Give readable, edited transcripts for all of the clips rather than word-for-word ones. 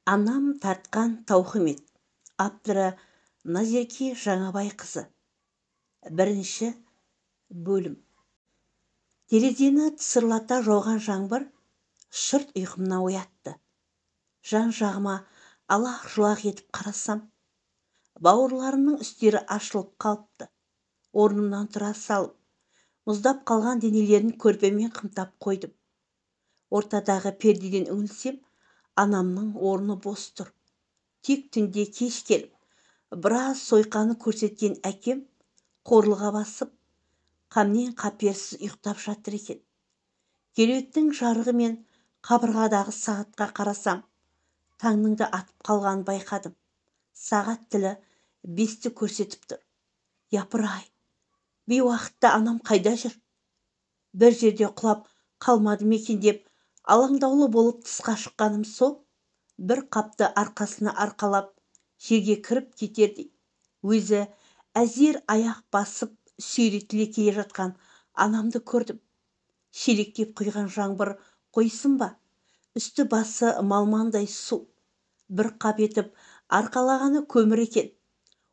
Анам тартқан Тауқымет. Авторы Назерке Жаңабайқызы. Бірінші бөлім. Терезені тысырлата жауған жаңбыр шырт ұйқымнан оятты. Жан-жағыма алақ-жұлақ етіп қарасам, бауырларымның үстері ашылып қалыпты. Орнымнан тұра салып, мұздап қалған денелерін көрпемен қымтап қойдым. Ортадағы пердеден үңілсем, анамның орны бос тұр. Тек түнде кеш келіп, біраз сойқаны көрсеткен әкем қорлыға басып, қамнен-қаперсіз ұйықтап жатыр екен. Кереуеттің жарығы мен қабырғадағы сағатқа қарасам, таңның да атып қалғанын байқадым. Сағат тілі 5-ті көрсетіп тұр. Япыр-ай, бейуақытта анам қайда жүр? Бір жерде құлап қалмады екен деп алаңдаулы болып тысқа шыққаным сол, бір қапты арқасына арқалап жерге кіріп кетердей, өзі әзер аяқ басып сүйретіле келе жатқан анамды көрдім. Шелектеп құйған жаңбыр қойсын ба? Үсті басы малмандай су. Бір қап етіп арқалағаны көмір екен.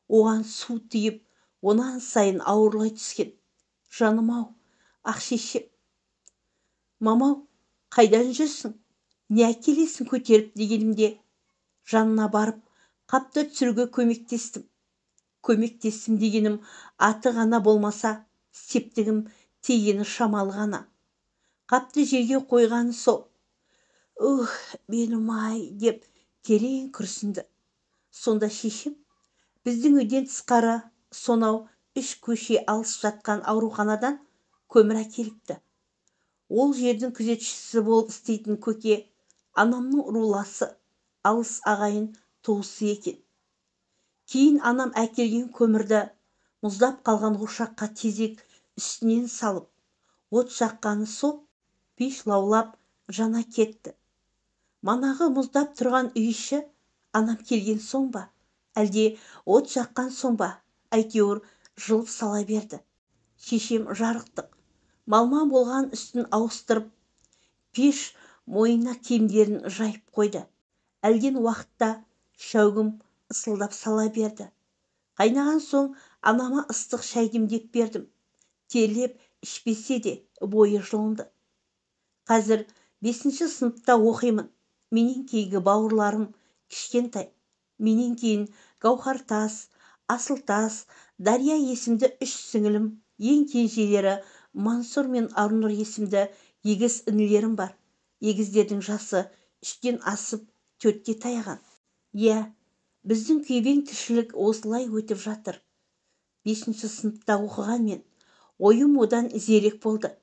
Оған су тиіп, онан сайын ауырлай түскен. Жаным-ау, ақшешем. Мамау, қайдан жүрсің? Не әкелесің көтеріп дегенімде, жанына барып, қапты түсіруге көмектестім. Көмектестім дегенім аты ғана болмаса, септігім тигені шамалы ғана. Қапты жерге қойғаны сол. Менім-ай, деп терең күрсінді. Сонда шешем, біздің үйден тысқары сонау 3 көше алыс жатқан ауруханадан көмір әкеліпті. Ол жердің күзетшісі болып істейтін көке, анамның руласы, алыс ағайын туысы екен. Кейін анам әкелген көмірді мұздап қалған ошаққа тезек үстінен салып, от жаққаны сол, пеш лаулап жана кетті. Манағы мұздап тұрған үй іші анам келген соң ба, әлде от жаққан соң ба, әйтеуір жылып сала берді. Шешем жарықтық, малман болған үстін ауыстырып, пеш мойнына киімдерін жайып қойды. Әлден уақытта шәугім ысылдап сала берді. Қайнаған соң анама ыстық шай демдеп бердім. Терлеп ішпесе де бойы жылынды. Қазір 5-ші сыныпта оқимын. Менен кейінгі бауырларым кішкентай. Менен кейін Гаухартас, Асылтас, Дария есімді 3 сіңілім, ең кенжелері Мансұр мен Арнұр есімді егіз інілерім бар. Егіздердің жасы 3-тен асып 4-ке таяған. Біздің күйбең тіршілік осылай өтіп жатыр. 5-ші сыныпта оқыған мен ойым одан зерек болды.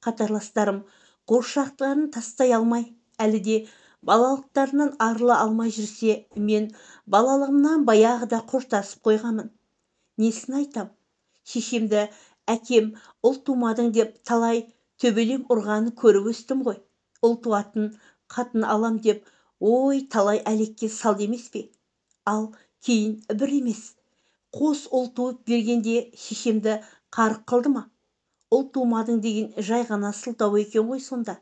Қатарластарым қуыршақтарын тастай алмай, әлі де балалықтарынан арыла алмай жүрсе, мен балалығымнан баяғыда қоштасып қойғамын. Несін айтам? Шешемді әкем ұл тумадың деп талай төбелем ұрғаны көріп өстім ғой. Ұл туатын қатын алам деп, ой, талай әлекке салды емес пе? Ал кейін бір емес, қос ұл туып бергенде шешемді қарық қылды ма? Ұл тумадың деген жай ғана сылтау екен ғой сонда.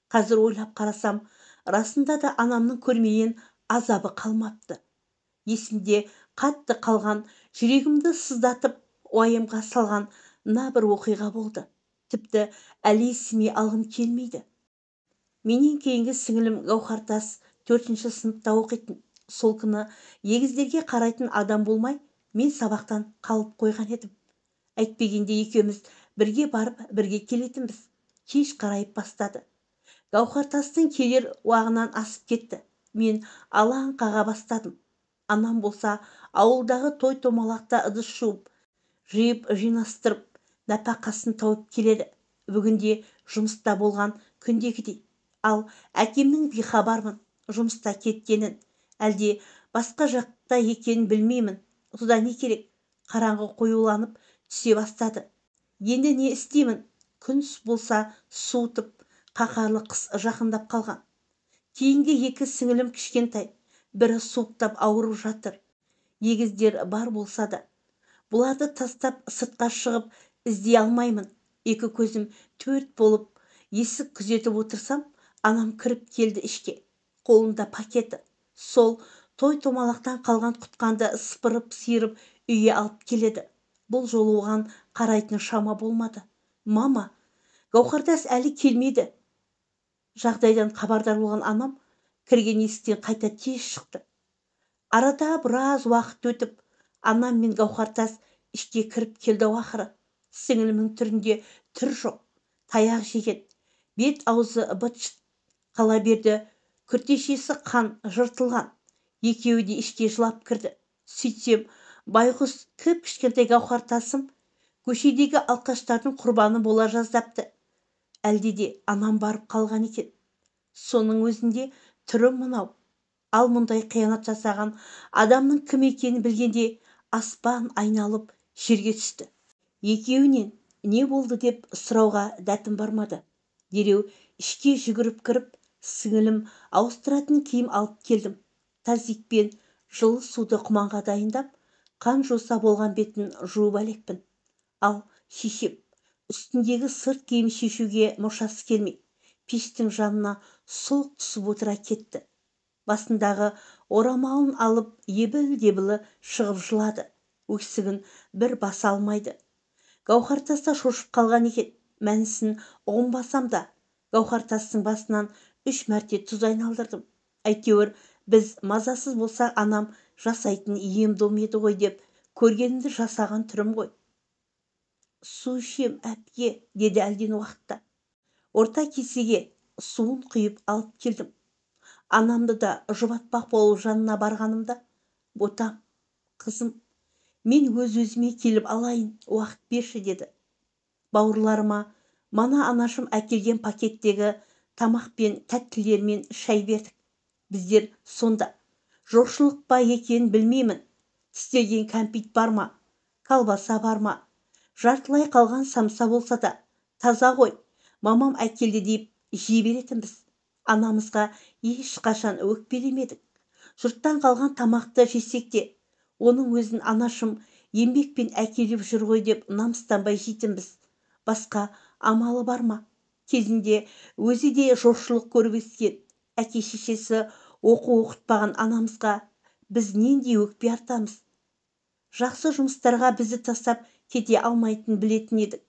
Қазір ойлап қарасам, расында да анамның көрмеген азабы қалмапты. Есімде қатты қалған, жүрегімді сыздатып, уайымға салған мына бір оқиға болды. Тіпті әлі есіме алғым келмейді. Менен кейінгі сіңілім Гаухартас 4-ші сыныпта оқитын. Сол күні егіздерге қарайтын адам болмай, мен сабақтан қалып қойған едім. Әйтпегенде екеуміз бірге барып, бірге келетінбіз. Кеш қарайып бастады. Гаухартастың келер уағынан асып кетті. Мен алаң қаға бастадым. Анам болса ауылдағы той-томалақта ыдыс жуып, жиып-жинастырып, нәпақасын тауып келеді. Бүгінде жұмыста болған күндегідей. Ал әкемнің бейхабармын, жұмыста кеткенін, әлде басқа жақта екенін білмеймін. Содан не керек? Қараңғы қоюланып түсе бастады. Енді не істеймін? Күн болса суытып, қаһарлы қыс жақындап қалған. Кейінгі 2 сіңілім кішкентай, бірі суықтап ауырып жатыр. Егіздер бар болса да, бұларды тастап сыртқа шығып іздей алмаймын. 2 көзім 4 болып, есік күзетіп отырсам, анам кіріп келді ішке. Қолында пакеті. сол той-томалақтан қалған құтқанды сыпырып сиырып үйге алып келеді. Бұл жолы оған қарайтын шама болмады. Мама, Гауһартас әлі келмеді. Жағдайдан хабардар болған анам кірген есіктен қайта тез шықты. Арада біраз уақыт өтіп, анам мен Гауһартас ішке кіріп келді ақыры. Сіңілімнің түрінде түр жоқ. Таяқ жеген, бет аузы быт-шыт қала берді. Күртешесі қан жыртылған. Екеуі де ішке жылап кірді. Сөйтсем, байғұс кіп-кішкентай Гауһартасым көшедегі алқаштардың құрбаны бола жаздапты. Әлде де анам барып қалған екен. Соның өзінде түрі мынау. Ал мұндай қиянат жасаған адамның кім екенін білгенде аспан айналып жерге түсті. Екеуінен не болды деп сұрауға дәтім бармады. Дереу ішке жүгіріп кіріп, сіңілім ауыстыратын киім алып келдім. Тазикпен жылы суды құманға дайындап, қан жоса болған бетін жуып әлекпін. Ал шешем үстіндегі сырт киім шешуге мұршасы келмей, пештің жанына сұлқ түсіп отыра кетті. Басындағы орамалын алып ебіл-дебілі шығып жылады. Өксігін бір баса алмайды. Гауһартаста шошып қалған екен. Мәнісін ұғынбасам да, Гауһартастың басынан 3 мәрте тұз айналдырдым. Әйтеуір біз мазасыз болсақ, анам жасайтын ем-дом еді ғой деп, көргенімді жасаған түрім ғой. Су ішем, әпке, деді әлден уақытта. Орта кесеге суын құйып алып келдім. Анамды да жұбатпақ болып жанына барғанымда, ботам, қызым, мен өз-өзіме келіп алайын, уақыт берші, деді. Бауырларыма мана анашым әкелген пакеттегі тамақпен, тәттілермен шай бердік. Біздер сонда жоқшылық па екенін білмеймін. Тістелген кәмпит бар ма, колбаса бар ма, жартылай қалған самса болса да таза ғой, мамам әкелді deyip жей беретінбіз. Анамызға ешқашан өкпелемедік. Жұрттан қалған тамақты жесек те, оның өзін анашым еңбекпен әкеліп жүр ғой деп намыстанбай жейтінбіз. Басқа амалы бар ма? Кезінде өзі де жоқшылық көріп өскен, әке-шешесі оқу оқытпаған анамызға біз нендей өкпе артамыз. Жақсы жұмыстарға бізді тастап кете алмайтын білетін едік.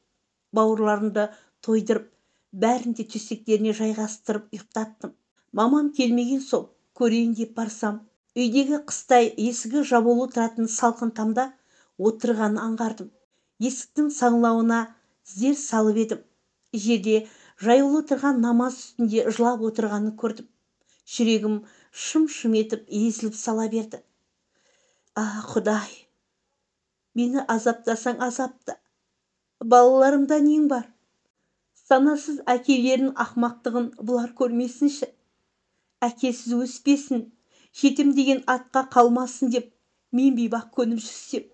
Бауырларымды тойдырып, бәрінде төсектеріне жайғастырып ұйықтаттым. Мамам келмеген соң, көрейін деп барсам, үйдегі қыстай есігі жабулы тұратын салқын тамда отырғанын аңғардым. Есіктің саңлауына зер салып едім. Жерде жаюлы тұрған намаз үстінде жылап отырғанын көрдім. Жүрегім шым-шым етіп езіліп сала берді. Құдай, мені азаптасаң азапта. Балаларымда нең бар? Санасыз әкелерінің ақмақтығын бұлар көрмесінші. Әкесіз өспесін, жетім деген атқа қалмасын деп мен бейбақ көніп жүрсем.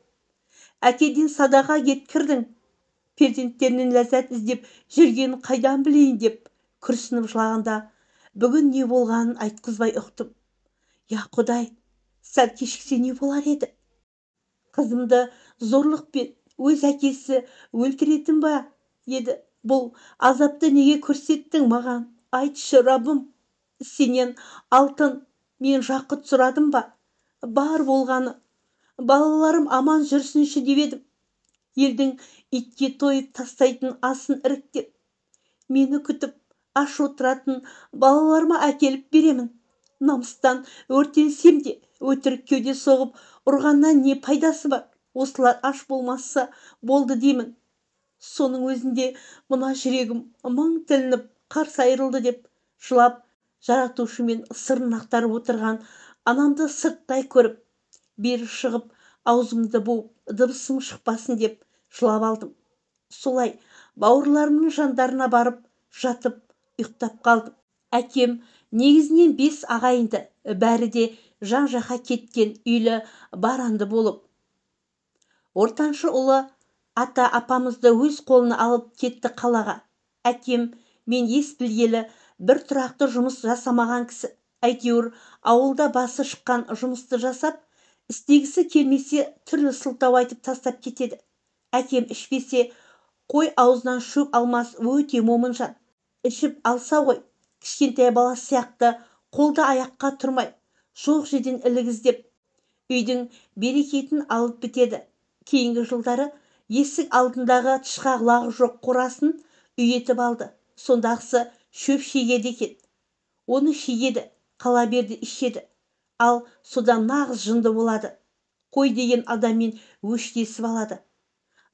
Әкеден садаға кеткірдің, перзенттерінен ләззат іздеп жүргенін қайдан білейін деп күрсініп жылағанда, бүгін не болғанын айтқызбай ұқтым. Я Құдай, сәл кешіксе не болар еді? Қызымды зорлықпен өз әкесі өлтіретін ба еді? Бұл азапты неге көрсеттің маған? Айтшы, Раббым, сенен алтын, мен жақыт сұрадым ба? Бар болғаны, балаларым аман жүрсінші деп едім. Елдің итке тойып тастайтын асын іріктеп, мені күтіп аш отыратын балаларыма әкеліп беремін. Намыстан өртенсем де, өтірік кеуде соғып ұрғаннан не пайдасы бар? Осылар аш болмаса болды деймін. Соның өзінде мына жүрегім мың тілініп қарсы айырылды деп жылап, жаратушымен сырын ақтарып отырған анамды сырттай көріп, бері шығып, аузымды буып, дыбысым шықпасын деп жылап алдым. Солай бауырларымның жандарына барып, жатып, ұйықтап қалдым. Әкем негізінен 5 ағайынды, бәрі де жан-жаққа кеткен үйлі баранды болып. Ортаншы ұлы ата-апамызды өз қолына алып кетті қалаға. Әкем мен ес білгелі бір тұрақты жұмыс жасамаған кісі. Әйтеуір ауылда басы шыққан жұмысты жасап, істегісі келмесе түрлі сылтау айтып тастап кетеді. Әкем ішпесе, қой аузынан шөп алмас өте момын жан. Ішіп алса ғой, кішкентай бала сияқты қолда аяққа тұрмай, жоқ жерден ілік іздеп үйдің берекетін алып бітеді. Кейінгі жылдары есік алдындағы тышқақ жоқ қорасын үй етіп алды. Сондағысы шөп шегеді екен. Оны шегеді, қала берді ішеді. Ал содан нағыз жынды болады. Қой деген адаммен өштесіп алады.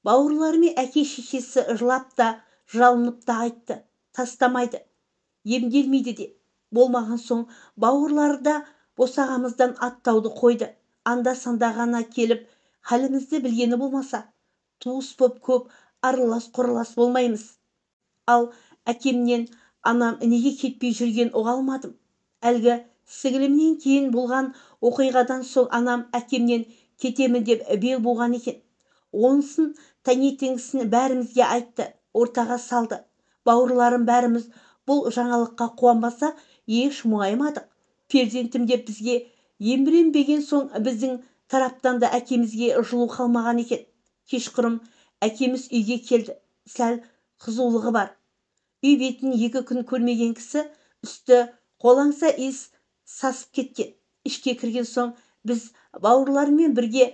Бауырларымен әке-шешесі жылап та, жалынып та айтты. Тастамайды, емделмейді де. Болмаған соң бауырлары да босағамыздан аттауды қойды. Анда-санда ғана келіп, халімізді білгені болмаса, туыс боп көп аралас-құралас болмаймыз. Ал әкемнен анам неге кетпей жүрген ұға алмадым. Әлгі сіңілімнен кейін болған оқиғадан соң анам әкемнен кетемін деп бел буған екен. Онысын таңертеңгісін бәрімізге айтты, ортаға салды. Бауырларым бәріміз бұл жаңалыққа қуанбаса, еш мұңаймадық. Перзентім деп бізге еміренбеген соң біздің тараптан да әкемізге жылу қалмаған екен. Кешқұрым әкеміз үйге келді. Сәл қызулығы бар. Үй бетін 2 күн көрмеген кісі үсті қолаңса иіс сасып кеткен. Ішке кірген соң біз бауырларымен бірге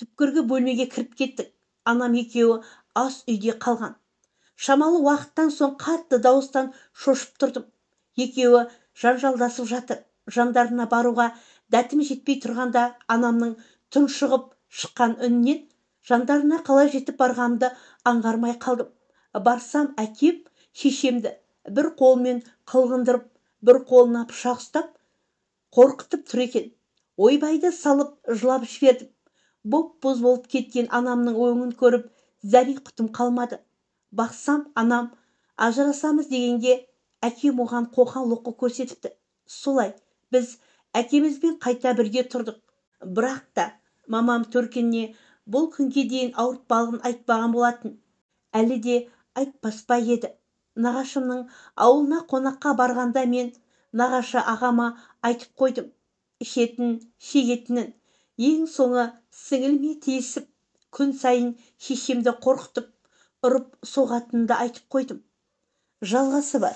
түпкіргі бөлмеге кіріп кеттік. Анам екеуі ас үйде қалған. Шамалы уақыттан соң қатты дауыстан шошып тұрдым. Екеуі жанжалдасып жатыр. Жандарына баруға дәтім жетпей тұрғанда анамның тұншығып шыққан үнінен жандарына қалай жетіп барғанымды аңғармай қалдым. Барсам әкем шешемді бір қолмен қылғындырып, бір қолына пышақ ұстап, қорқытып тұр екен. Ойбайды салып жылап жібердім. Боп-боз болып кеткен анамның өңін көріп, зәре құтым қалмады. Бақсам, анам ажырасамыз дегенге әкем оған қоқан-лоққы көрсетіпті. Солай, біз әкемізбен қайта бірге тұрдық. Бірақ та мамам Төркініне бұл күнге дейін ауыртпалығын айтпаған болатын. Әлі де айтпас па еді. Нағашымның ауылына қонаққа барғанда мен нағашы ағама айтып қойдым. Ішетін, шегетінін. Ең соңы сіңіліме тиісіп, күн сайын шешемді қорқытып, ұрып соғатынды айтып қойдым. Жалғасы бар.